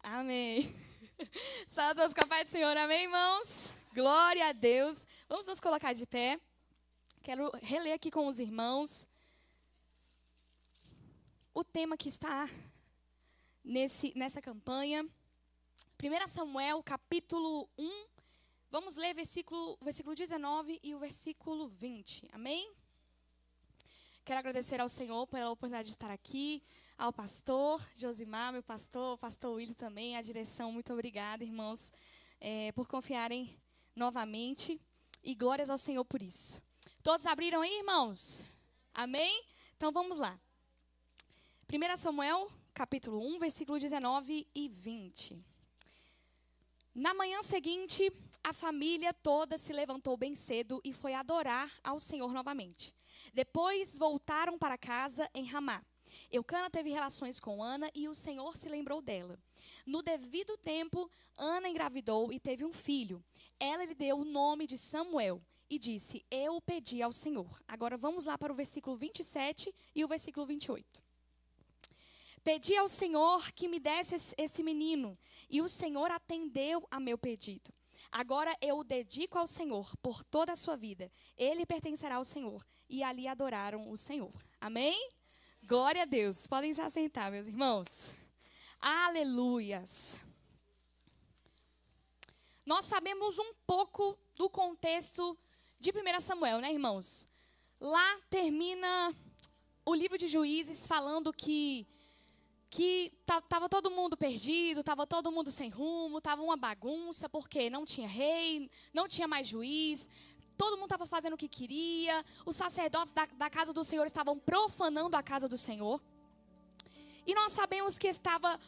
Amém. Saudações com a paz do Senhor, amém, irmãos? Glória a Deus. Vamos nos colocar de pé. Quero reler aqui com os irmãos o tema que está nessa campanha. 1 Samuel, capítulo 1. Vamos ler versículo 19 e o versículo 20. Amém? Quero agradecer ao Senhor pela oportunidade de estar aqui, ao pastor Josimar, meu pastor, o pastor William também, a direção. Muito obrigada, irmãos, por confiarem novamente. E glórias ao Senhor por isso. Todos abriram aí, irmãos? Amém? Então vamos lá. 1 Samuel, capítulo 1, versículo 19 e 20. Na manhã seguinte, a família toda se levantou bem cedo e foi adorar ao Senhor novamente. Depois voltaram para casa em Ramá. Eucana teve relações com Ana e o Senhor se lembrou dela. No devido tempo, Ana engravidou e teve um filho. Ela lhe deu o nome de Samuel e disse: Eu o pedi ao Senhor. Agora vamos lá para o versículo 27 e o versículo 28. Pedi ao Senhor que me desse esse menino, e o Senhor atendeu a meu pedido. Agora eu o dedico ao Senhor por toda a sua vida. Ele pertencerá ao Senhor. E ali adoraram o Senhor. Amém? Glória a Deus. Podem se assentar, meus irmãos. Aleluias. Nós sabemos um pouco do contexto de 1 Samuel, né, irmãos? Lá termina o livro de Juízes falando que estava todo mundo perdido, estava todo mundo sem rumo, estava uma bagunça, porque não tinha rei, não tinha mais juiz, todo mundo estava fazendo o que queria, os sacerdotes da casa do Senhor estavam profanando a casa do Senhor. E nós sabemos que estava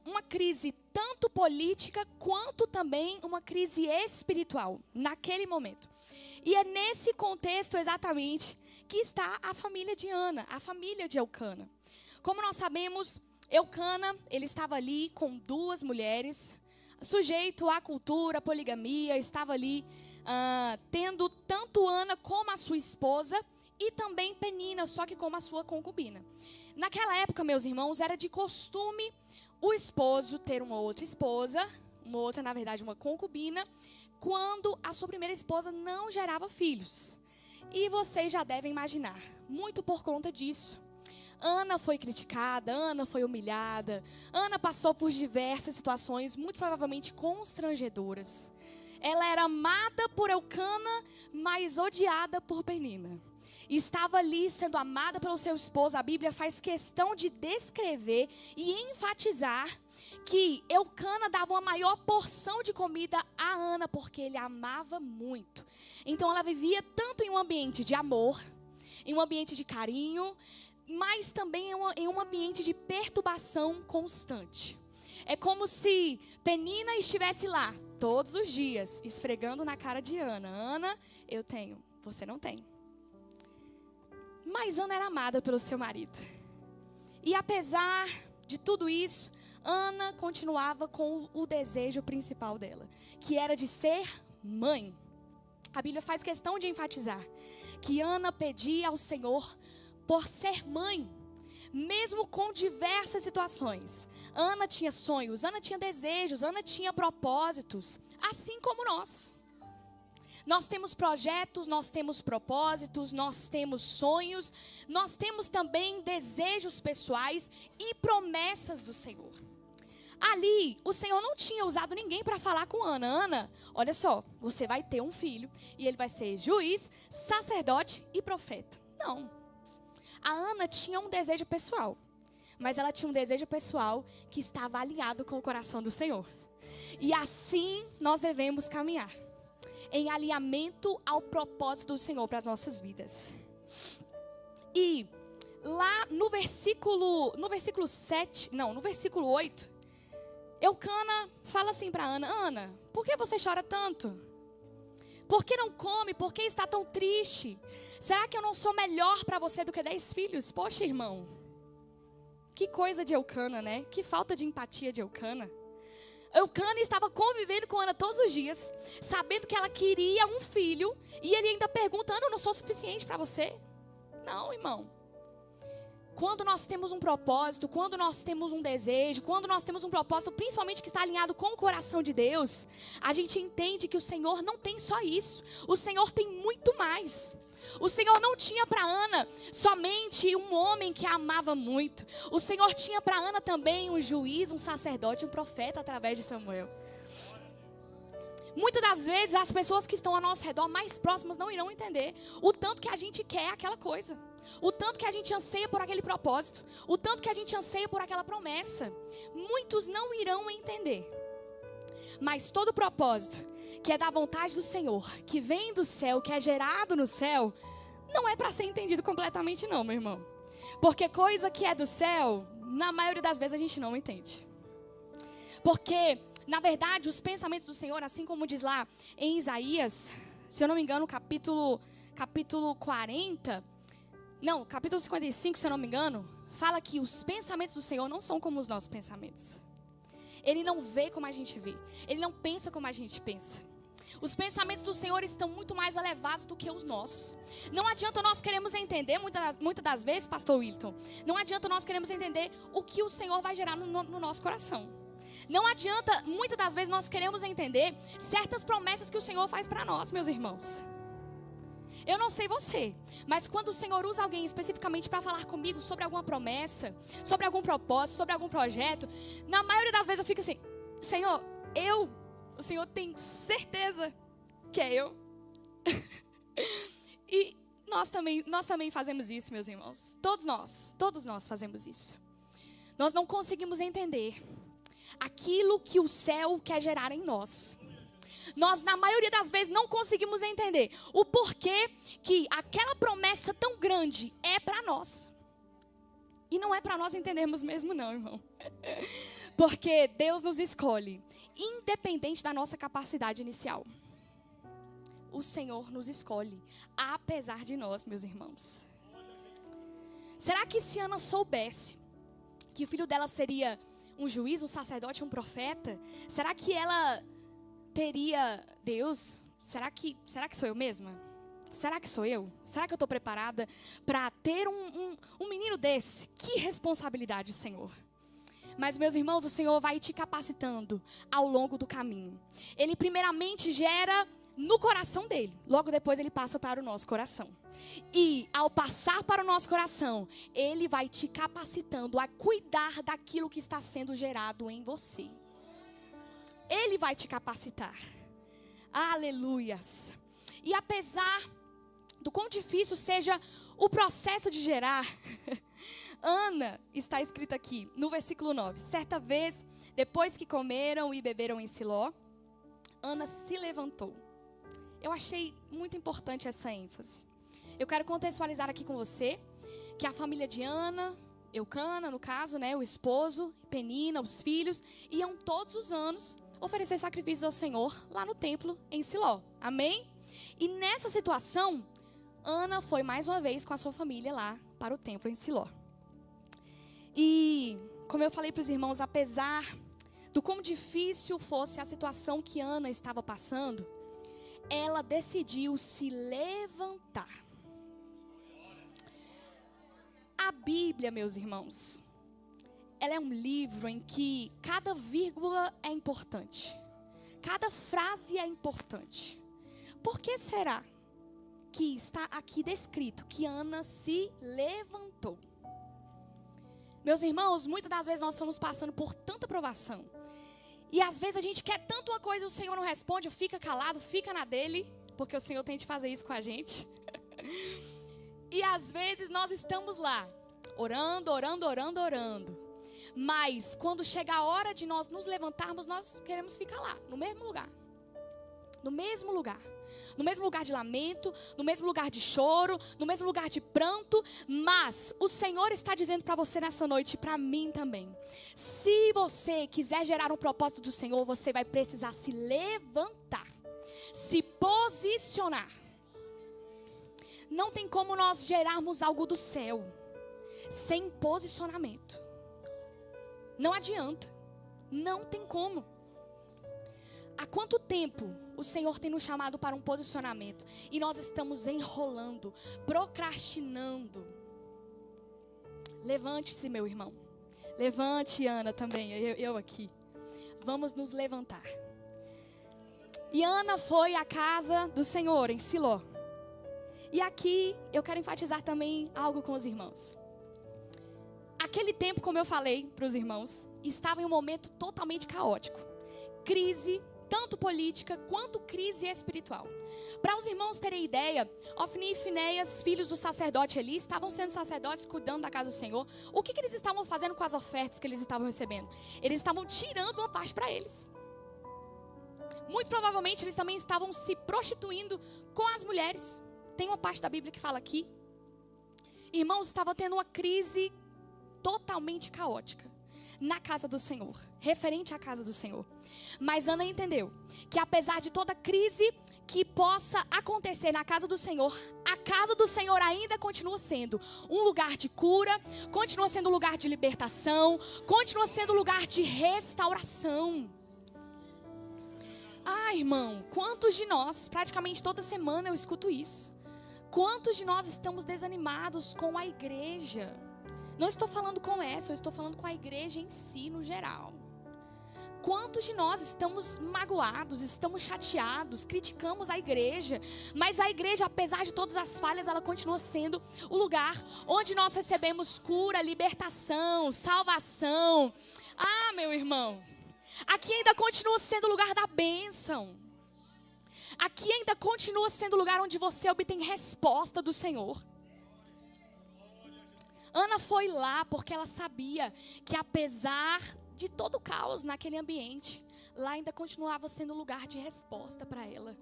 uma crise tanto política quanto também uma crise espiritual naquele momento. E é nesse contexto exatamente que está a família de Ana, a família de Eucana. Como nós sabemos, Eucana, ele estava ali com duas mulheres, sujeito à cultura, à poligamia, estava ali tendo tanto Ana como a sua esposa e também Penina, só que como a sua concubina. Naquela época, meus irmãos, era de costume o esposo ter uma outra esposa, uma outra, na verdade, uma concubina, quando a sua primeira esposa não gerava filhos. E vocês já devem imaginar, muito por conta disso. Ana foi criticada, Ana foi humilhada, Ana passou por diversas situações, muito provavelmente constrangedoras. Ela era amada por Eucana, mas odiada por Penina. E estava ali sendo amada pelo seu esposo. A Bíblia faz questão de descrever e enfatizar que Eucana dava uma maior porção de comida a Ana, porque ele a amava muito. Então ela vivia tanto em um ambiente de amor, em um ambiente de carinho, mas também em um ambiente de perturbação constante. É como se Penina estivesse lá todos os dias, esfregando na cara de Ana. Ana, eu tenho, você não tem. Mas Ana era amada pelo seu marido. E apesar de tudo isso, Ana continuava com o desejo principal dela, que era de ser mãe. A Bíblia faz questão de enfatizar que Ana pedia ao Senhor por ser mãe, mesmo com diversas situações. Ana tinha sonhos, Ana tinha desejos, Ana tinha propósitos, assim como nós. Nós temos projetos, nós temos propósitos, nós temos sonhos, nós temos também desejos pessoais e promessas do Senhor. Ali, o Senhor não tinha usado ninguém para falar com Ana. Ana, olha só, você vai ter um filho e ele vai ser juiz, sacerdote e profeta. Não. A Ana tinha um desejo pessoal, mas ela tinha um desejo pessoal que estava alinhado com o coração do Senhor. E assim nós devemos caminhar, em alinhamento ao propósito do Senhor para as nossas vidas. E lá no versículo 8, Eucana fala assim para Ana: Ana, por que você chora tanto? Por que não come? Por que está tão triste? Será que eu não sou melhor para você do que 10 filhos? Poxa, irmão. Que coisa de Eucana, né? Que falta de empatia de Eucana. Eucana estava convivendo com Ana todos os dias, sabendo que ela queria um filho, e ele ainda pergunta: Ana, eu não sou suficiente para você? Não, irmão. quando nós temos um propósito, quando nós temos um desejo, quando nós temos um propósito, principalmente que está alinhado com o coração de Deus, a gente entende que o Senhor não tem só isso. O Senhor tem muito mais. O Senhor não tinha para Ana somente um homem que a amava muito. O Senhor tinha para Ana também um juiz, um sacerdote, um profeta através de Samuel. Muitas das vezes as pessoas que estão ao nosso redor, mais próximas, não irão entender o tanto que a gente quer aquela coisa, o tanto que a gente anseia por aquele propósito, o tanto que a gente anseia por aquela promessa. Muitos não irão entender. Mas todo propósito que é da vontade do Senhor, que vem do céu, que é gerado no céu, não é para ser entendido completamente não, meu irmão. Porque coisa que é do céu, na maioria das vezes a gente não entende. Porque, na verdade, os pensamentos do Senhor, assim como diz lá em Isaías, se eu não me engano, capítulo 40, não, capítulo 55, se eu não me engano, fala que os pensamentos do Senhor não são como os nossos pensamentos. Ele não vê como a gente vê. Ele não pensa como a gente pensa. Os pensamentos do Senhor estão muito mais elevados do que os nossos. Não adianta nós queremos entender, muitas das vezes, pastor Wilton, não adianta nós queremos entender o que o Senhor vai gerar no nosso coração. Não adianta, muitas das vezes, nós queremos entender certas promessas que o Senhor faz para nós, meus irmãos. Eu não sei você, mas quando o Senhor usa alguém especificamente para falar comigo sobre alguma promessa, sobre algum propósito, sobre algum projeto, na maioria das vezes eu fico assim, Senhor, o Senhor tem certeza que é eu? E nós também fazemos isso, meus irmãos. Todos nós fazemos isso. Nós não conseguimos entender aquilo que o céu quer gerar em nós. Nós, na maioria das vezes, não conseguimos entender o porquê que aquela promessa tão grande é para nós. E não é para nós entendermos mesmo não, irmão. Porque Deus nos escolhe, independente da nossa capacidade inicial. O Senhor nos escolhe, apesar de nós, meus irmãos. Será que se Ana soubesse que o filho dela seria um juiz, um sacerdote, um profeta, será que ela teria Deus? Será que sou eu mesma? Será que sou eu? Será que eu estou preparada para ter um menino desse? Que responsabilidade, Senhor. Mas, meus irmãos, o Senhor vai te capacitando ao longo do caminho. Ele primeiramente gera no coração dele. Logo depois ele passa para o nosso coração. E ao passar para o nosso coração, ele vai te capacitando a cuidar daquilo que está sendo gerado em você. Ele vai te capacitar. Aleluias. E apesar do quão difícil seja o processo de gerar, Ana, está escrito aqui no versículo 9. Certa vez, depois que comeram e beberam em Siló, Ana se levantou. Eu achei muito importante essa ênfase. Eu quero contextualizar aqui com você que a família de Ana, Eucana, no caso, né, o esposo, Penina, os filhos, iam todos os anos oferecer sacrifícios ao Senhor lá no templo em Siló. Amém? E nessa situação, Ana foi mais uma vez com a sua família lá para o templo em Siló. E, como eu falei para os irmãos, apesar do quão difícil fosse a situação que Ana estava passando, ela decidiu se levantar. A Bíblia, meus irmãos, ela é um livro em que cada vírgula é importante. Cada frase é importante. Por que será que está aqui descrito que Ana se levantou? Meus irmãos, muitas das vezes nós estamos passando por tanta provação. E às vezes a gente quer tanto uma coisa e o Senhor não responde, fica calado, fica na dele, porque o Senhor tem de fazer isso com a gente. E às vezes nós estamos lá, orando. Mas quando chega a hora de nós nos levantarmos, nós queremos ficar lá, no mesmo lugar. No mesmo lugar. No mesmo lugar de lamento, no mesmo lugar de choro, no mesmo lugar de pranto. Mas o Senhor está dizendo para você nessa noite, para mim também. Se você quiser gerar um propósito do Senhor, você vai precisar se levantar. Se posicionar. Não tem como nós gerarmos algo do céu sem posicionamento. Não adianta. Não tem como. Há quanto tempo o Senhor tem nos chamado para um posicionamento e nós estamos enrolando, procrastinando, Levante-se, meu irmão. Levante, Ana, também, eu aqui. Vamos nos levantar. E Ana foi à casa do Senhor, em Siló. E aqui eu quero enfatizar também algo com os irmãos. Aquele tempo, como eu falei para os irmãos, estava em um momento totalmente caótico. Crise, tanto política quanto crise espiritual. Para os irmãos terem ideia, Ofni e Finéias, filhos do sacerdote Eli, estavam sendo sacerdotes cuidando da casa do Senhor. O que eles estavam fazendo com as ofertas que eles estavam recebendo? Eles estavam tirando uma parte para eles. Muito provavelmente eles também estavam se prostituindo com as mulheres. Tem uma parte da Bíblia que fala aqui. Irmãos, estavam tendo uma crise totalmente caótica na casa do Senhor, referente à casa do Senhor. Mas Ana entendeu que apesar de toda crise que possa acontecer na casa do Senhor, a casa do Senhor ainda continua sendo um lugar de cura, continua sendo um lugar de libertação, continua sendo um lugar de restauração. Ah, irmão, quantos de nós, praticamente toda semana eu escuto isso. Quantos de nós estamos desanimados com a igreja? Não estou falando com essa, eu estou falando com a igreja em si, no geral. Quantos de nós estamos magoados, estamos chateados, criticamos a igreja, mas a igreja, apesar de todas as falhas, ela continua sendo o lugar onde nós recebemos cura, libertação, salvação. Ah, meu irmão, aqui ainda continua sendo o lugar da bênção. Aqui ainda continua sendo o lugar onde você obtém resposta do Senhor. Ana foi lá porque ela sabia que apesar de todo o caos naquele ambiente, lá ainda continuava sendo um lugar de resposta para ela.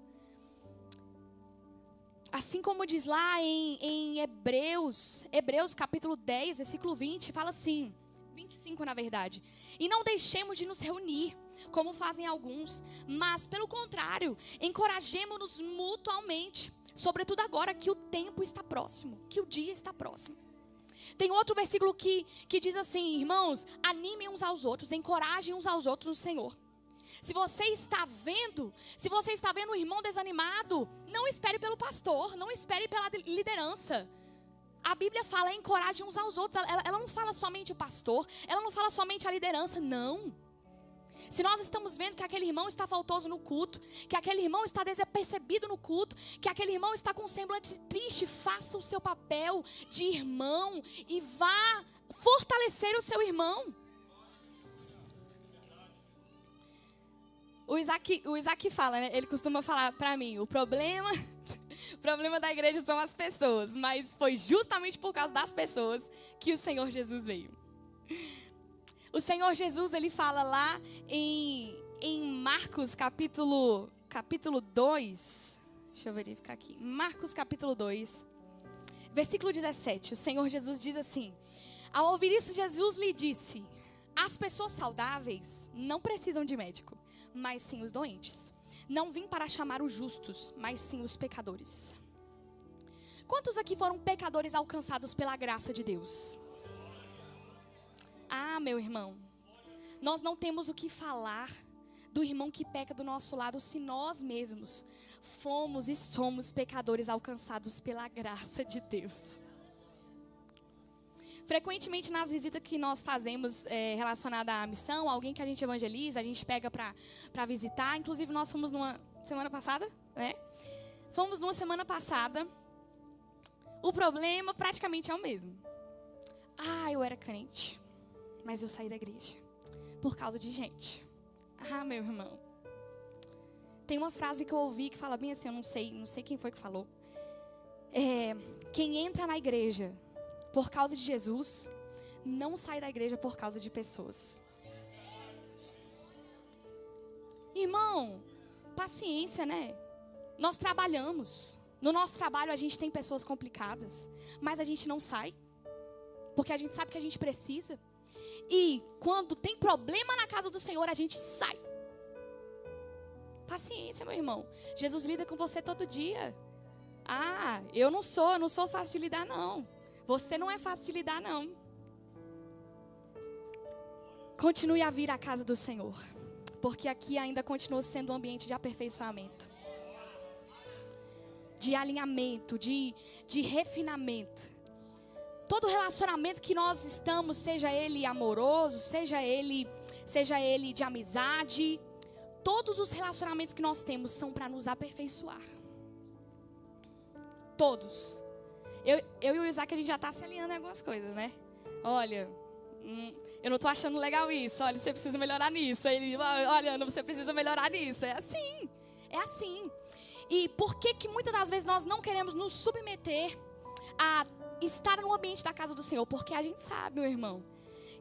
Assim como diz lá em Hebreus capítulo 10, versículo 20, fala assim, 25 na verdade. E não deixemos de nos reunir, como fazem alguns, mas pelo contrário, encorajemo-nos mutuamente, sobretudo agora que o tempo está próximo, que o dia está próximo. Tem outro versículo que diz assim, irmãos, animem uns aos outros, encorajem uns aos outros no Senhor. Se você está vendo um irmão desanimado, não espere pelo pastor, não espere pela liderança. A Bíblia fala, encorajem uns aos outros, ela não fala somente o pastor, ela não fala somente a liderança, não. Se nós estamos vendo que aquele irmão está faltoso no culto, que aquele irmão está desapercebido no culto, que aquele irmão está com um semblante triste, faça o seu papel de irmão e vá fortalecer o seu irmão. O Isaac fala, né? Ele costuma falar para mim, o problema da igreja são as pessoas, mas foi justamente por causa das pessoas que o Senhor Jesus veio. O Senhor Jesus, ele fala lá em Marcos capítulo 2, deixa eu verificar aqui, Marcos capítulo 2, versículo 17, o Senhor Jesus diz assim, ao ouvir isso Jesus lhe disse, as pessoas saudáveis não precisam de médico, mas sim os doentes. Não vim para chamar os justos, mas sim os pecadores. Quantos aqui foram pecadores alcançados pela graça de Deus? Ah, meu irmão, nós não temos o que falar do irmão que peca do nosso lado se nós mesmos fomos e somos pecadores alcançados pela graça de Deus. Frequentemente nas visitas que nós fazemos relacionadas à missão, alguém que a gente evangeliza, a gente pega para visitar. Inclusive nós fomos numa semana passada, né? Fomos numa semana passada. O problema praticamente é o mesmo. Ah, eu era crente, mas eu saí da igreja por causa de gente. Ah, meu irmão. Tem uma frase que eu ouvi que fala bem assim, eu não sei quem foi que falou. Quem entra na igreja por causa de Jesus, não sai da igreja por causa de pessoas. Irmão, paciência, né? Nós trabalhamos. No nosso trabalho a gente tem pessoas complicadas, mas a gente não sai, porque a gente sabe que a gente precisa. E quando tem problema na casa do Senhor, a gente sai. Paciência, meu irmão. Jesus lida com você todo dia. Ah, eu não sou fácil de lidar, não. Você não é fácil de lidar, não. Continue a vir à casa do Senhor, porque aqui ainda continua sendo um ambiente de aperfeiçoamento, de alinhamento, de refinamento. todo relacionamento que nós estamos, seja ele amoroso, seja ele de amizade, todos os relacionamentos que nós temos são para nos aperfeiçoar. Todos. Eu e o Isaac, a gente já está se alinhando em algumas coisas, né? Olha, eu não estou achando legal isso. Olha, você precisa melhorar nisso. Ele, olha, Ana, você precisa melhorar nisso. É assim. É assim. E por que muitas das vezes nós não queremos nos submeter a estar no ambiente da casa do Senhor? Porque a gente sabe, meu irmão,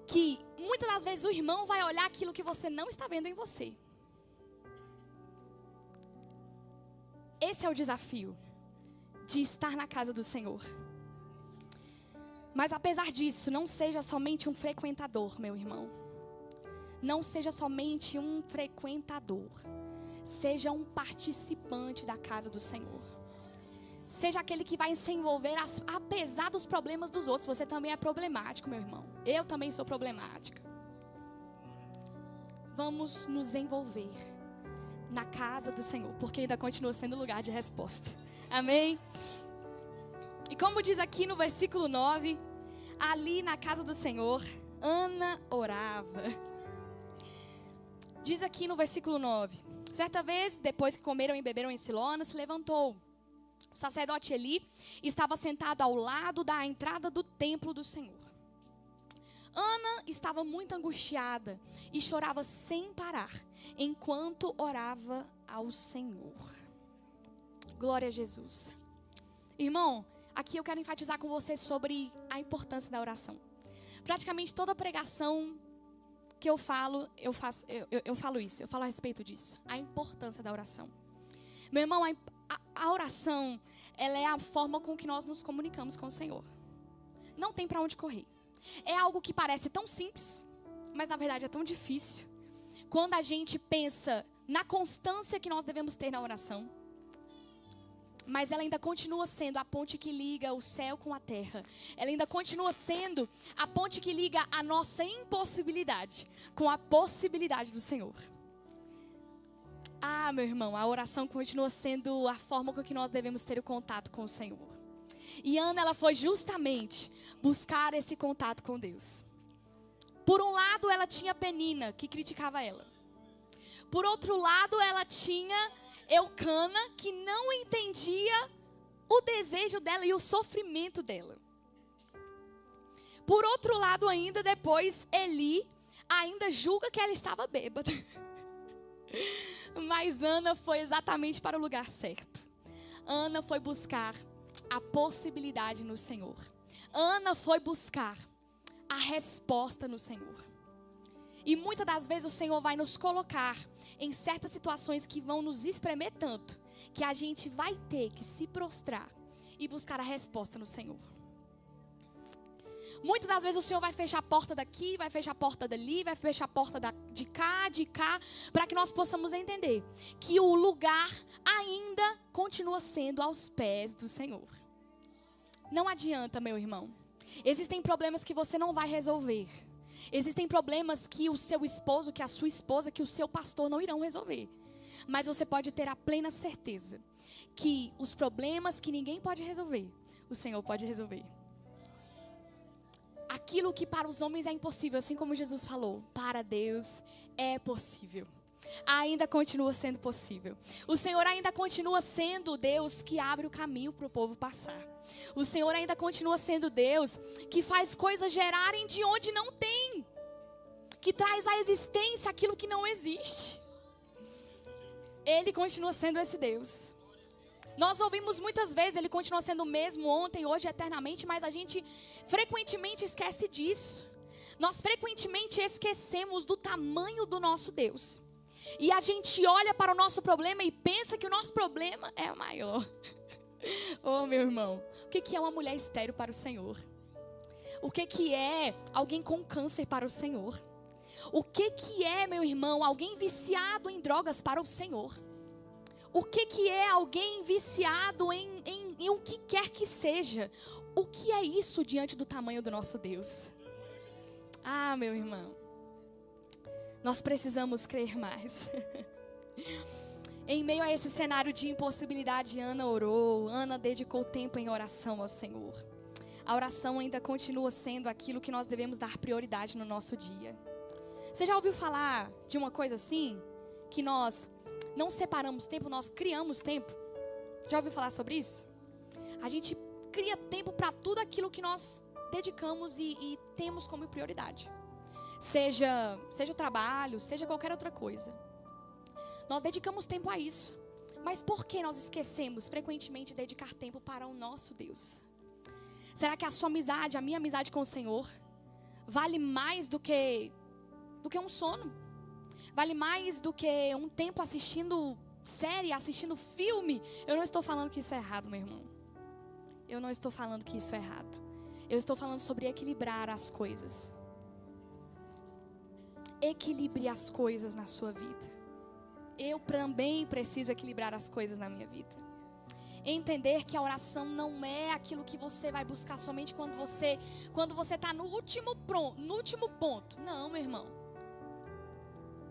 que muitas das vezes o irmão vai olhar aquilo que você não está vendo em você. Esse é o desafio de estar na casa do Senhor. Mas apesar disso, não seja somente um frequentador, meu irmão. Não seja somente um frequentador. Seja um participante da casa do Senhor. Seja aquele que vai se envolver apesar dos problemas dos outros. Você também é problemático, meu irmão. Eu também sou problemática. Vamos nos envolver na casa do Senhor, porque ainda continua sendo lugar de resposta. Amém? E como diz aqui no versículo 9, ali na casa do Senhor, Ana orava. Diz aqui no versículo 9, certa vez, depois que comeram e beberam em Siló, Ana se levantou. O sacerdote Eli estava sentado ao lado da entrada do templo do Senhor. Ana estava muito angustiada e chorava sem parar, enquanto orava ao Senhor. Glória a Jesus. Irmão, aqui eu quero enfatizar com você sobre a importância da oração. Praticamente toda pregação que eu falo, eu falo isso, eu falo a respeito disso. A importância da oração. Meu irmão, a oração, ela é a forma com que nós nos comunicamos com o Senhor. Não tem para onde correr. É algo que parece tão simples, mas na verdade é tão difícil. Quando a gente pensa na constância que nós devemos ter na oração, mas ela ainda continua sendo a ponte que liga o céu com a terra. Ela ainda continua sendo a ponte que liga a nossa impossibilidade com a possibilidade do Senhor. Ah, meu irmão, a oração continua sendo a forma com que nós devemos ter o contato com o Senhor. E Ana, ela foi justamente buscar esse contato com Deus. Por um lado, ela tinha Penina, que criticava ela. Por outro lado, ela tinha Eucana, que não entendia o desejo dela e o sofrimento dela. Por outro lado ainda, depois, Eli ainda julga que ela estava bêbada. Mas Ana foi exatamente para o lugar certo. Ana foi buscar a possibilidade no Senhor. Ana foi buscar a resposta no Senhor. E muitas das vezes o Senhor vai nos colocar em certas situações que vão nos espremer tanto, que a gente vai ter que se prostrar e buscar a resposta no Senhor. Muitas das vezes o Senhor vai fechar a porta daqui, vai fechar a porta dali, vai fechar a porta de cá, para que nós possamos entender que o lugar ainda continua sendo aos pés do Senhor. Não adianta, meu irmão. Existem problemas que você não vai resolver. Existem problemas que o seu esposo, que a sua esposa, que o seu pastor não irão resolver. Mas você pode ter a plena certeza que os problemas que ninguém pode resolver, o Senhor pode resolver. Aquilo que para os homens é impossível, assim como Jesus falou, para Deus é possível. Ainda continua sendo possível. O Senhor ainda continua sendo o Deus que abre o caminho para o povo passar. O Senhor ainda continua sendo Deus que faz coisas gerarem de onde não tem, que traz à existência aquilo que não existe. Ele continua sendo esse Deus. Nós ouvimos muitas vezes, Ele continua sendo o mesmo ontem, hoje, eternamente, mas a gente frequentemente esquece disso. Nós frequentemente esquecemos do tamanho do nosso Deus. E a gente olha para o nosso problema e pensa que o nosso problema é maior. Oh, meu irmão, o que é uma mulher estéril para o Senhor? O que é alguém com câncer para o Senhor? O que é, meu irmão, alguém viciado em drogas para o Senhor? O que é alguém viciado em o que quer que seja? O que é isso diante do tamanho do nosso Deus? Ah, meu irmão, nós precisamos crer mais. Em meio a esse cenário de impossibilidade, Ana orou, Ana dedicou tempo em oração ao Senhor. a oração ainda continua sendo aquilo que nós devemos dar prioridade no nosso dia. Você já ouviu falar de uma coisa assim? Que nós não separamos tempo, nós criamos tempo. Já ouviu falar sobre isso? A gente cria tempo para tudo aquilo que nós dedicamos e temos como prioridade. Seja o trabalho, seja qualquer outra coisa. Nós dedicamos tempo a isso. Mas por que nós esquecemos frequentemente de dedicar tempo para o nosso Deus? Será que a sua amizade, a minha amizade com o Senhor, vale mais do que um sono? Vale mais do que um tempo assistindo série, assistindo filme? Eu não estou falando que isso é errado, meu irmão. Eu não estou falando que isso é errado. Eu estou falando sobre equilibrar as coisas. Equilibre as coisas na sua vida. Eu também preciso equilibrar as coisas na minha vida. Entender que a oração não é aquilo que você vai buscar somente quando você está no último ponto. Não, meu irmão.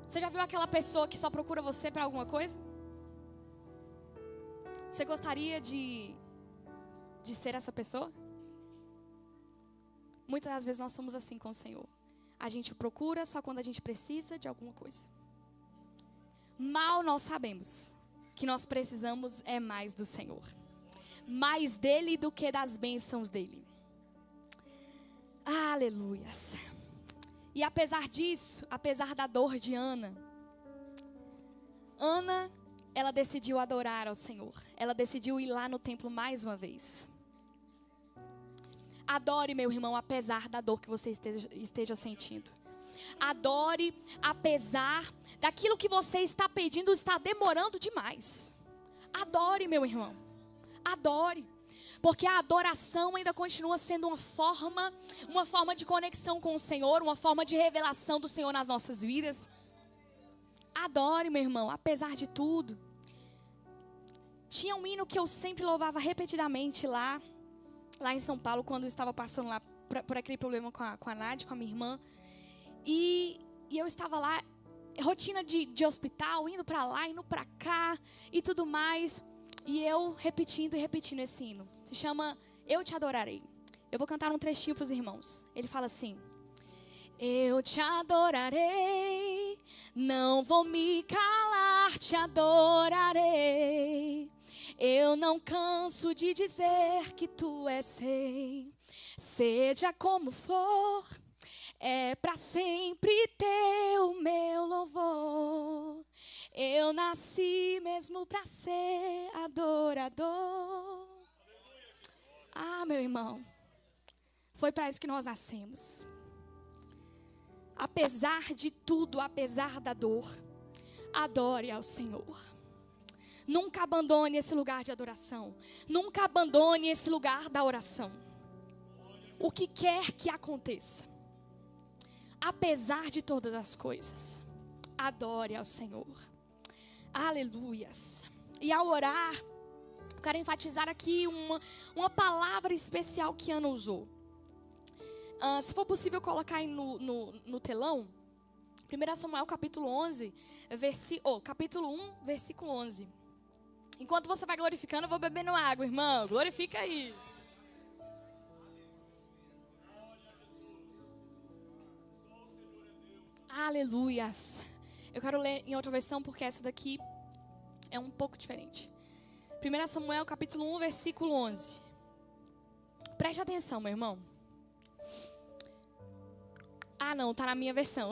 Você já viu aquela pessoa que só procura você para alguma coisa? Você gostaria de ser essa pessoa? Muitas das vezes nós somos assim com o Senhor. A gente o procura só quando a gente precisa de alguma coisa. Mal nós sabemos que nós precisamos é mais do Senhor. Mais dele do que das bênçãos dele. Aleluias. E apesar disso, apesar da dor de Ana, ela decidiu adorar ao Senhor. Ela decidiu ir lá no templo mais uma vez. Adore, meu irmão, apesar da dor que você esteja sentindo. Adore, apesar daquilo que você está pedindo está demorando demais. Adore, meu irmão. Adore. Porque a adoração ainda continua sendo uma forma de conexão com o Senhor, uma forma de revelação do Senhor nas nossas vidas. Adore, meu irmão, apesar de tudo. Tinha um hino que eu sempre louvava repetidamente lá em São Paulo, quando eu estava passando lá por aquele problema com a Nádia, com a minha irmã. E eu estava lá, rotina de hospital, indo para lá, indo para cá e tudo mais. E eu repetindo esse hino. Se chama Eu Te Adorarei. Eu vou cantar um trechinho para os irmãos. Ele fala assim: eu te adorarei, não vou me calar, te adorarei. Eu não canso de dizer que tu és rei. Seja como for, é para sempre teu meu louvor. Eu nasci mesmo para ser adorador. Ah, meu irmão, foi para isso que nós nascemos. Apesar de tudo, apesar da dor, adore ao Senhor. Nunca abandone esse lugar de adoração. Nunca abandone esse lugar da oração. O que quer que aconteça, apesar de todas as coisas, adore ao Senhor. Aleluias. E ao orar, quero enfatizar aqui uma palavra especial que Ana usou. Se for possível colocar aí no telão, 1 Samuel capítulo 11, capítulo 1, versículo 11. Enquanto você vai glorificando, eu vou bebendo água, irmão. Glorifica aí. Aleluias. Eu quero ler em outra versão porque essa daqui é um pouco diferente. 1 Samuel capítulo 1, versículo 11. Preste atenção, meu irmão. Ah, não, tá na minha versão.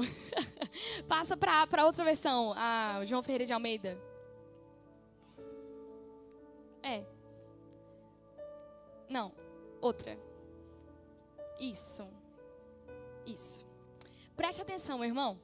Passa para outra versão, a João Ferreira de Almeida. Não, outra. Isso. Preste atenção, meu irmão.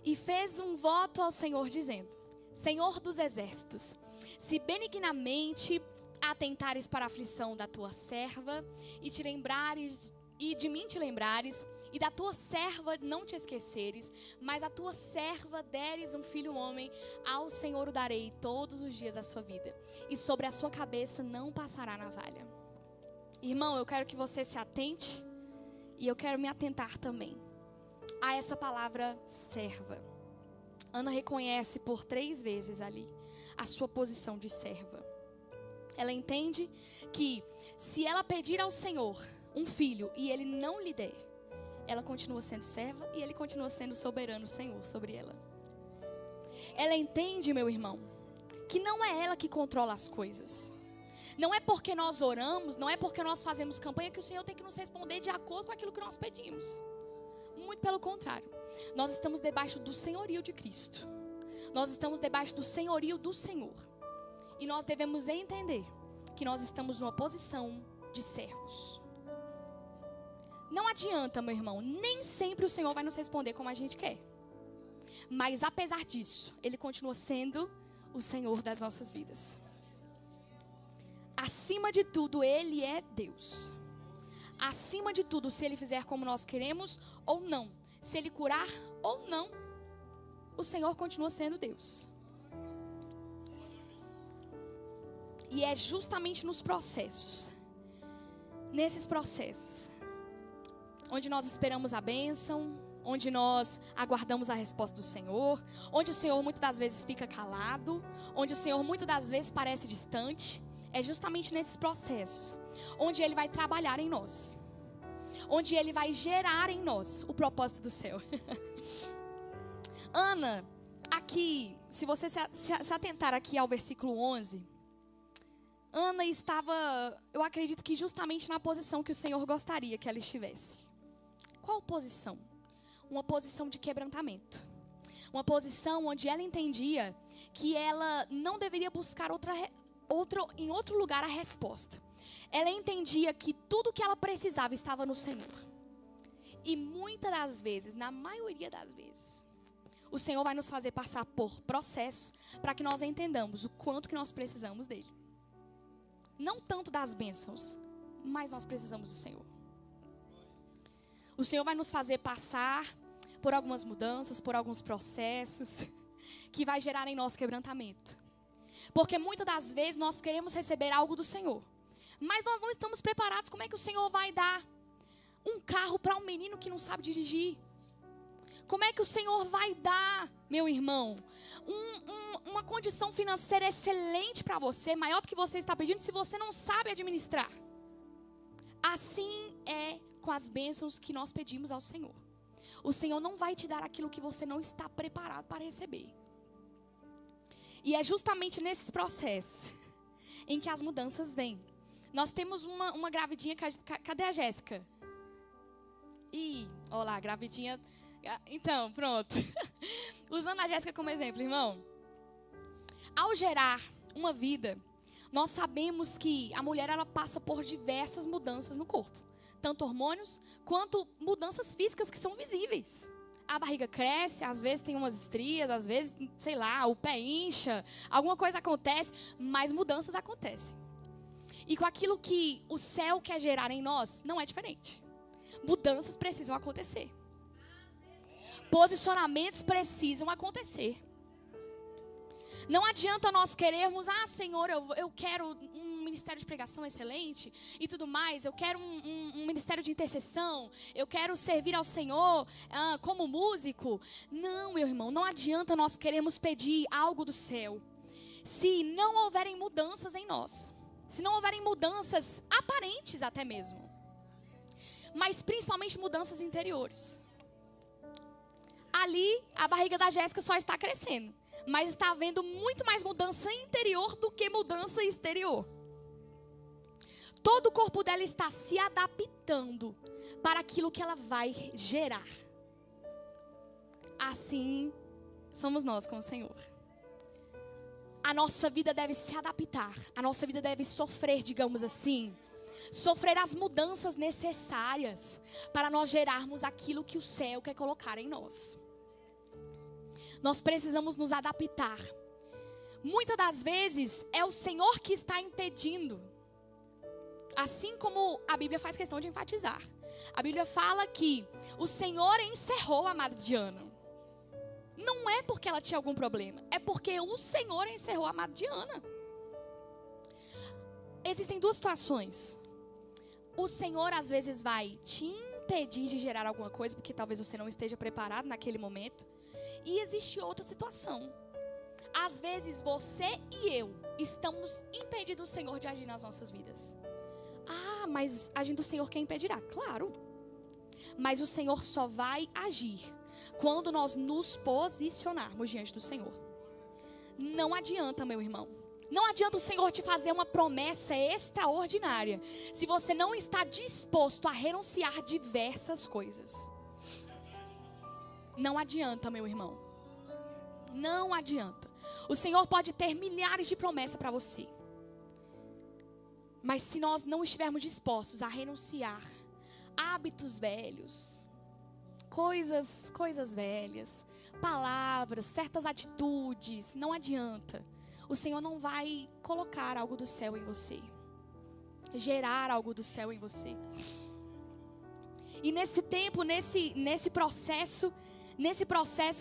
E fez um voto ao Senhor, dizendo: Senhor dos exércitos, se benignamente atentares para a aflição da tua serva, e de mim te lembrares, e da tua serva não te esqueceres, mas a tua serva deres um filho homem, ao Senhor o darei todos os dias da sua vida, e sobre a sua cabeça não passará navalha. Irmão, eu quero que você se atente, e eu quero me atentar também a essa palavra serva. Ana reconhece por 3 vezes ali a sua posição de serva. Ela entende que se ela pedir ao Senhor um filho e ele não lhe der, ela continua sendo serva e ele continua sendo soberano, Senhor, sobre ela. Ela entende, meu irmão, que não é ela que controla as coisas. Não é porque nós oramos, não é porque nós fazemos campanha que o Senhor tem que nos responder de acordo com aquilo que nós pedimos. Muito pelo contrário. Nós estamos debaixo do senhorio de Cristo. Nós estamos debaixo do senhorio do Senhor. E nós devemos entender que nós estamos numa posição de servos. Não adianta, meu irmão, nem sempre o Senhor vai nos responder como a gente quer. Mas apesar disso, Ele continua sendo o Senhor das nossas vidas. Acima de tudo, Ele é Deus. Acima de tudo, se Ele fizer como nós queremos ou não, se Ele curar ou não, o Senhor continua sendo Deus. E é justamente nos processos, nesses processos, onde nós esperamos a bênção, onde nós aguardamos a resposta do Senhor, onde o Senhor muitas das vezes fica calado, onde o Senhor muitas das vezes parece distante. É justamente nesses processos onde Ele vai trabalhar em nós, onde Ele vai gerar em nós o propósito do céu. Ana, aqui, se você se atentar aqui ao versículo 11, Ana estava, eu acredito que justamente na posição que o Senhor gostaria que ela estivesse. Qual posição? Uma posição de quebrantamento. Uma posição onde ela entendia que ela não deveria buscar em outro lugar a resposta. Ela entendia que tudo que ela precisava estava no Senhor. E muitas das vezes, na maioria das vezes, o Senhor vai nos fazer passar por processos para que nós entendamos o quanto que nós precisamos dEle. Não tanto das bênçãos, mas nós precisamos do Senhor. O Senhor vai nos fazer passar por algumas mudanças, por alguns processos que vai gerar em nós quebrantamento. Porque muitas das vezes nós queremos receber algo do Senhor, mas nós não estamos preparados. Como é que o Senhor vai dar um carro para um menino que não sabe dirigir? Como é que o Senhor vai dar, meu irmão, uma condição financeira excelente para você, maior do que você está pedindo, se você não sabe administrar? Assim é com as bênçãos que nós pedimos ao Senhor. O Senhor não vai te dar aquilo que você não está preparado para receber. E é justamente nesses processos em que as mudanças vêm. Nós temos uma gravidinha, cadê a Jéssica? Ih, olha lá, gravidinha. Então, pronto. Usando a Jéssica como exemplo, irmão. Ao gerar uma vida, nós sabemos que a mulher ela passa por diversas mudanças no corpo. Tanto hormônios, quanto mudanças físicas que são visíveis. A barriga cresce, às vezes tem umas estrias, às vezes, sei lá, o pé incha, alguma coisa acontece, mas mudanças acontecem. E com aquilo que o céu quer gerar em nós, não é diferente. Mudanças precisam acontecer. Posicionamentos precisam acontecer. Não adianta nós querermos, Senhor, eu quero um ministério de pregação excelente e tudo mais, eu quero um ministério de intercessão, eu quero servir ao Senhor como músico. Não, meu irmão, não adianta nós querermos pedir algo do céu se não houverem mudanças em nós, se não houverem mudanças aparentes até mesmo, mas principalmente mudanças interiores. Ali, a barriga da Jéssica só está crescendo, mas está havendo muito mais mudança interior do que mudança exterior. Todo o corpo dela está se adaptando para aquilo que ela vai gerar. Assim somos nós com o Senhor. A nossa vida deve se adaptar, a nossa vida deve sofrer, digamos assim, sofrer as mudanças necessárias para nós gerarmos aquilo que o céu quer colocar em nós. Nós precisamos nos adaptar. Muitas das vezes é o Senhor que está impedindo. Assim como a Bíblia faz questão de enfatizar. A Bíblia fala que o Senhor encerrou a amada de Ana. Não é porque ela tinha algum problema, é porque o Senhor encerrou a amada de Ana. Existem duas situações. O Senhor às vezes vai te impedir de gerar alguma coisa, porque talvez você não esteja preparado naquele momento. E existe outra situação. Às vezes você e eu estamos impedindo o Senhor de agir nas nossas vidas. mas agindo o Senhor, quem impedirá? Claro. Mas o Senhor só vai agir quando nós nos posicionarmos diante do Senhor. Não adianta, meu irmão. Não adianta o Senhor te fazer uma promessa extraordinária se você não está disposto a renunciar diversas coisas. Não adianta, meu irmão. Não adianta. O Senhor pode ter milhares de promessas para você. Mas se nós não estivermos dispostos a renunciar hábitos velhos, coisas velhas, palavras, certas atitudes, não adianta. O Senhor não vai colocar algo do céu em você, gerar algo do céu em você. E nesse tempo, nesse processo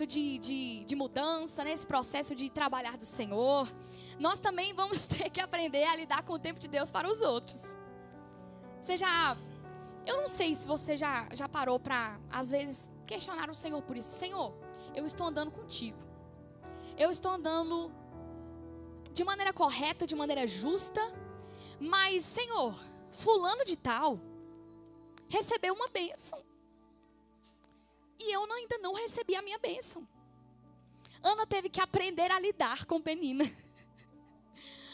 de mudança, nesse processo de trabalhar do Senhor, nós também vamos ter que aprender a lidar com o tempo de Deus para os outros. Eu não sei se você já parou para, às vezes, questionar o Senhor por isso. Senhor, eu estou andando contigo. Eu estou andando de maneira correta, de maneira justa. Mas, Senhor, fulano de tal recebeu uma bênção. E eu ainda não recebi a minha bênção. Ana teve que aprender a lidar com Penina.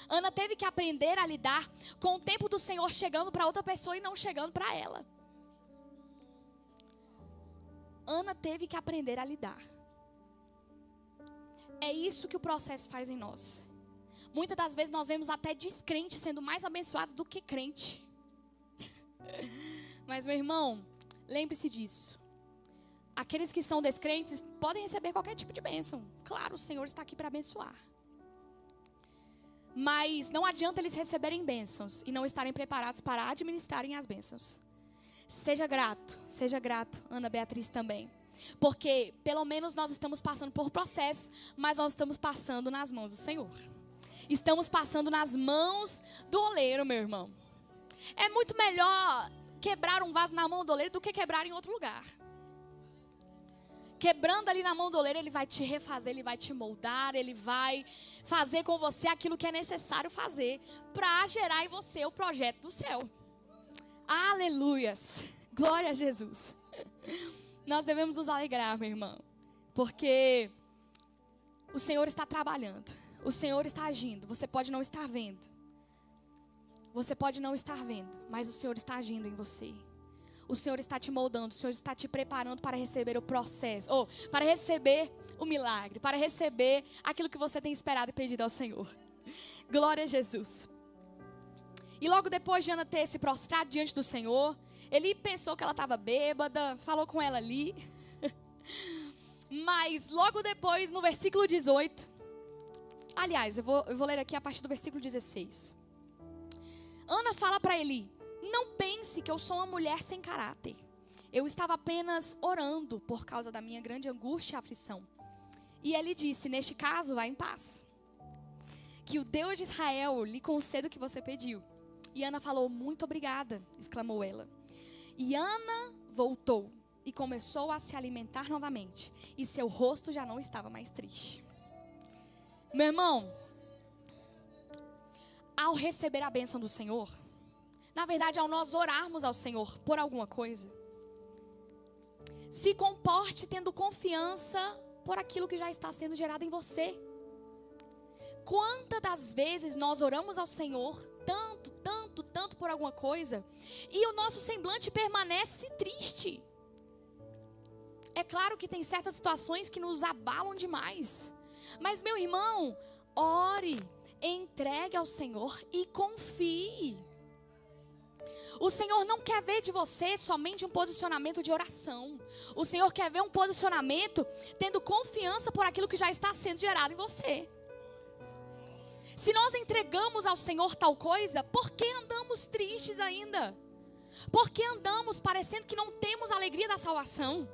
Ana teve que aprender a lidar com o tempo do Senhor chegando para outra pessoa e não chegando para ela. Ana teve que aprender a lidar. É isso que o processo faz em nós. Muitas das vezes nós vemos até descrentes sendo mais abençoados do que crente. Mas, meu irmão, lembre-se disso. Aqueles que são descrentes podem receber qualquer tipo de bênção. Claro, o Senhor está aqui para abençoar. Mas não adianta eles receberem bênçãos e não estarem preparados para administrarem as bênçãos. Seja grato, Ana Beatriz também. Porque pelo menos nós estamos passando por processo, mas nós estamos passando nas mãos do Senhor. Estamos passando nas mãos do oleiro, meu irmão. É muito melhor quebrar um vaso na mão do oleiro do que quebrar em outro lugar. Quebrando ali na mão do oleiro, ele vai te refazer, ele vai te moldar, ele vai fazer com você aquilo que é necessário fazer para gerar em você o projeto do céu. Aleluias! Glória a Jesus! Nós devemos nos alegrar, meu irmão, porque o Senhor está trabalhando, o Senhor está agindo. Você pode não estar vendo, mas o Senhor está agindo em você. O Senhor está te moldando, o Senhor está te preparando para receber o processo, ou para receber o milagre, para receber aquilo que você tem esperado e pedido ao Senhor. Glória a Jesus. E logo depois de Ana ter se prostrado diante do Senhor, ele pensou que ela estava bêbada, falou com ela ali. Mas logo depois, no versículo 18, aliás, eu vou ler aqui a partir do versículo 16. Ana fala para Eli: não pense que eu sou uma mulher sem caráter. Eu estava apenas orando por causa da minha grande angústia e aflição. E ele disse: neste caso, vá em paz. Que o Deus de Israel lhe conceda o que você pediu. E Ana falou: muito obrigada, exclamou ela. E Ana voltou e começou a se alimentar novamente. E seu rosto já não estava mais triste. Meu irmão, ao receber a bênção do Senhor, na verdade, ao nós orarmos ao Senhor por alguma coisa, se comporte tendo confiança por aquilo que já está sendo gerado em você. Quantas das vezes nós oramos ao Senhor tanto por alguma coisa e o nosso semblante permanece triste? É claro que tem certas situações que nos abalam demais. Mas, meu irmão, ore, entregue ao Senhor e confie. O Senhor não quer ver de você somente um posicionamento de oração. O Senhor quer ver um posicionamento tendo confiança por aquilo que já está sendo gerado em você. Se nós entregamos ao Senhor tal coisa, por que andamos tristes ainda? Por que andamos parecendo que não temos a alegria da salvação?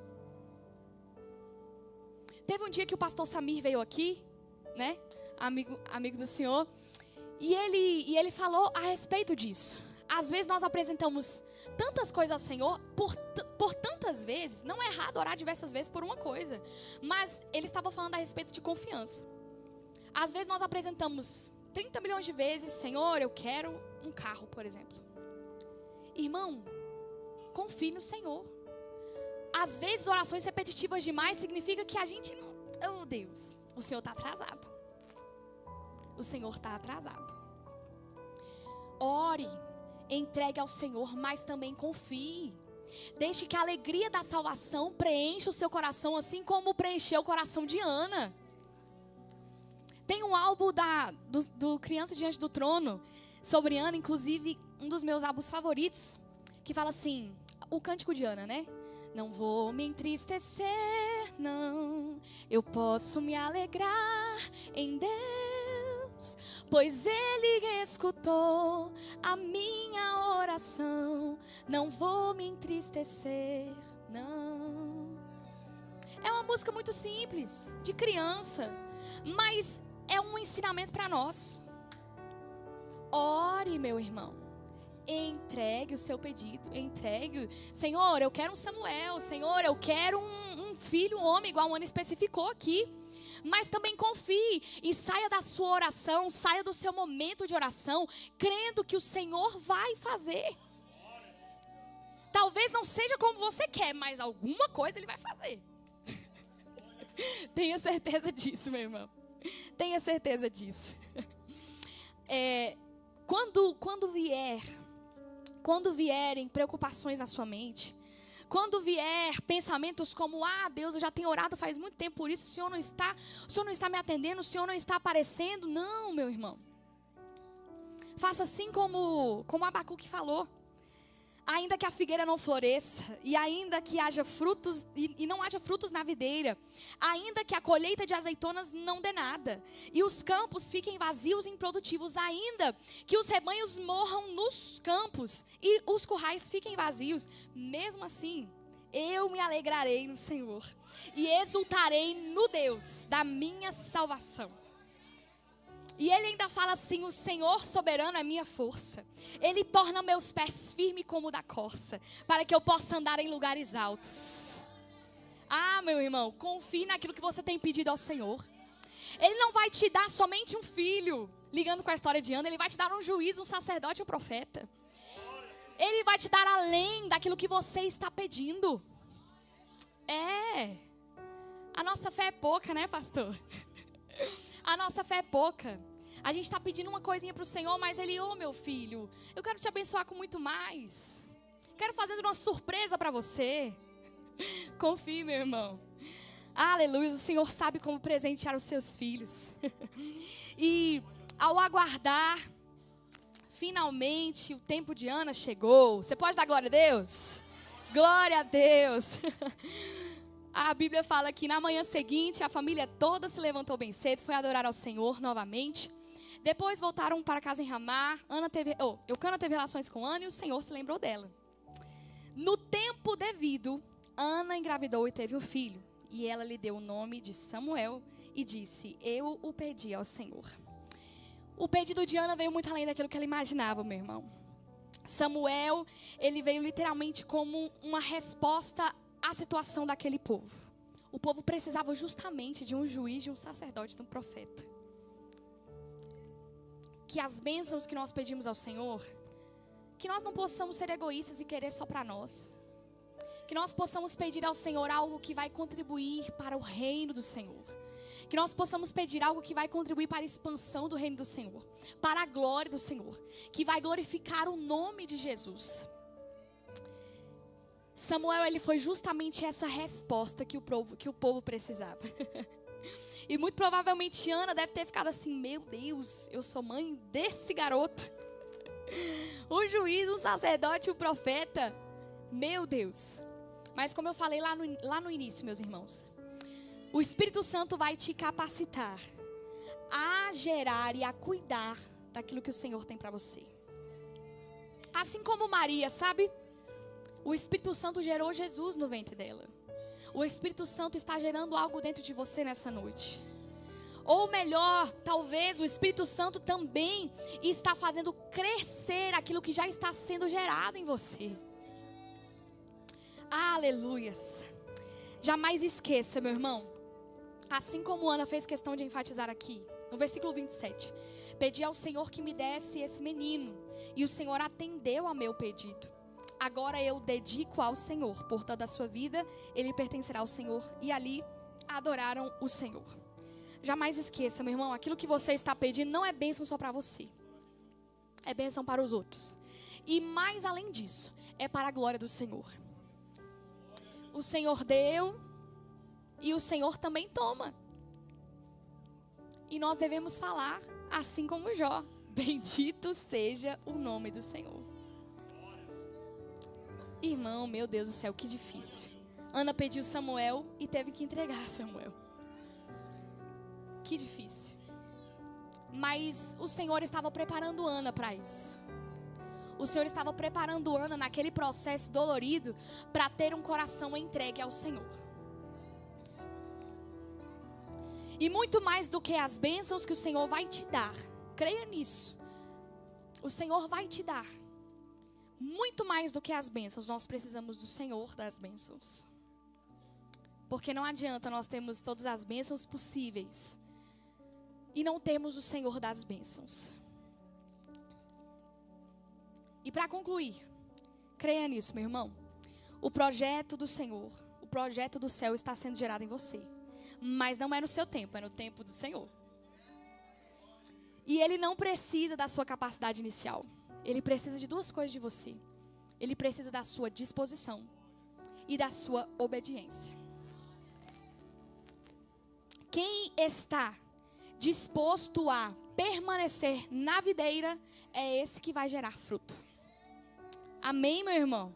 Teve um dia que o pastor Samir veio aqui, né? Amigo do Senhor. E ele falou a respeito disso. Às vezes nós apresentamos tantas coisas ao Senhor por tantas vezes. Não é errado orar diversas vezes por uma coisa. Mas ele estava falando a respeito de confiança. Às vezes nós apresentamos 30 milhões de vezes: Senhor, eu quero um carro, por exemplo. Irmão, confie no Senhor. Às vezes orações repetitivas demais significa que a gente não... Oh Deus, o Senhor está atrasado. O Senhor está atrasado. Ore, entregue ao Senhor, mas também confie. Deixe que a alegria da salvação preencha o seu coração, assim como preencheu o coração de Ana. Tem um álbum do Criança Diante do Trono sobre Ana, inclusive um dos meus álbuns favoritos, que fala assim, o cântico de Ana, né? Não vou me entristecer, não, eu posso me alegrar em Deus, pois Ele escutou a minha oração. Não vou me entristecer, não. É uma música muito simples, de criança, mas é um ensinamento para nós. Ore, meu irmão. Entregue o seu pedido, entregue. Senhor, eu quero um Samuel. Senhor, eu quero um filho, um homem, igual o Ana especificou aqui. Mas também confie e saia da sua oração, saia do seu momento de oração, crendo que o Senhor vai fazer. Talvez não seja como você quer, mas alguma coisa Ele vai fazer. Tenha certeza disso, meu irmão. Tenha certeza disso. Quando vierem preocupações na sua mente, quando vier pensamentos como, Deus, eu já tenho orado faz muito tempo por isso, o Senhor não está me atendendo, o Senhor não está aparecendo. Não, meu irmão. Faça assim como Abacuque falou. Ainda que a figueira não floresça, e ainda que haja frutos, e não haja frutos na videira, ainda que a colheita de azeitonas não dê nada, e os campos fiquem vazios e improdutivos, ainda que os rebanhos morram nos campos, e os currais fiquem vazios, mesmo assim, eu me alegrarei no Senhor, e exultarei no Deus da minha salvação. E ele ainda fala assim, o Senhor soberano é minha força. Ele torna meus pés firmes como o da corça, para que eu possa andar em lugares altos. Meu irmão, confie naquilo que você tem pedido ao Senhor. Ele não vai te dar somente um filho, ligando com a história de Ana, Ele vai te dar um juiz, um sacerdote e um profeta. Ele vai te dar além daquilo que você está pedindo. A nossa fé é pouca, né, pastor? A nossa fé é pouca. A gente está pedindo uma coisinha para o Senhor, mas Ele, meu filho, eu quero te abençoar com muito mais. Quero fazer uma surpresa para você. Confie, meu irmão. Aleluia, o Senhor sabe como presentear os seus filhos. E ao aguardar, finalmente o tempo de Ana chegou. Você pode dar glória a Deus? Glória a Deus. A Bíblia fala que na manhã seguinte a família toda se levantou bem cedo, foi adorar ao Senhor novamente. Depois voltaram para casa em Ramá. Eucana teve relações com Ana e o Senhor se lembrou dela. No tempo devido, Ana engravidou e teve um filho. E ela lhe deu o nome de Samuel e disse, eu o pedi ao Senhor. O pedido de Ana veio muito além daquilo que ela imaginava, meu irmão. Samuel, ele veio literalmente como uma resposta à situação daquele povo. O povo precisava justamente de um juiz, de um sacerdote, de um profeta. Que as bênçãos que nós pedimos ao Senhor, que nós não possamos ser egoístas e querer só para nós. Que nós possamos pedir ao Senhor algo que vai contribuir para o reino do Senhor. Que nós possamos pedir algo que vai contribuir para a expansão do reino do Senhor. Para a glória do Senhor. Que vai glorificar o nome de Jesus. Samuel, ele foi justamente essa resposta que o povo precisava. E muito provavelmente Ana deve ter ficado assim, meu Deus, eu sou mãe desse garoto. O juiz, o sacerdote, o profeta. Meu Deus. Mas como eu falei lá no início, meus irmãos, o Espírito Santo vai te capacitar a gerar e a cuidar daquilo que o Senhor tem para você. Assim como Maria, sabe? O Espírito Santo gerou Jesus no ventre dela. O Espírito Santo está gerando algo dentro de você nessa noite. Ou melhor, talvez o Espírito Santo também está fazendo crescer aquilo que já está sendo gerado em você. Aleluias. Jamais esqueça, meu irmão. Assim como Ana fez questão de enfatizar aqui, no versículo 27. Pedi ao Senhor que me desse esse menino, e o Senhor atendeu ao meu pedido. agora eu dedico ao Senhor. Por toda a sua vida, ele pertencerá ao Senhor. E ali adoraram o Senhor. Jamais esqueça, meu irmão, aquilo que você está pedindo não é bênção só para você. É bênção para os outros. E mais além disso, é para a glória do Senhor. O Senhor deu e o Senhor também toma. E nós devemos falar assim como Jó: bendito seja o nome do Senhor. Irmão, meu Deus do céu, que difícil. Ana pediu Samuel e teve que entregar Samuel. Que difícil. Mas o Senhor estava preparando Ana para isso. O Senhor estava preparando Ana naquele processo dolorido para ter um coração entregue ao Senhor. E muito mais do que as bênçãos que o Senhor vai te dar, creia nisso. O Senhor vai te dar. Muito mais do que as bênçãos, nós precisamos do Senhor das bênçãos. Porque não adianta nós termos todas as bênçãos possíveis e não termos o Senhor das bênçãos. E para concluir, creia nisso, meu irmão. O projeto do Senhor, o projeto do céu está sendo gerado em você. Mas não é no seu tempo, é no tempo do Senhor. E Ele não precisa da sua capacidade inicial. Ele precisa de duas coisas de você. Ele precisa da sua disposição e da sua obediência. Quem está disposto a permanecer na videira é esse que vai gerar fruto. Amém, meu irmão?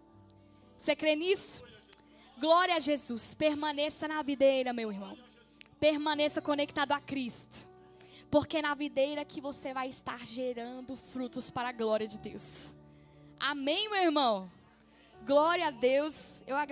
Você crê nisso? Glória a Jesus. Permaneça na videira, meu irmão. Permaneça conectado a Cristo. Porque é na videira que você vai estar gerando frutos para a glória de Deus. Amém, meu irmão? Glória a Deus. Eu agradeço.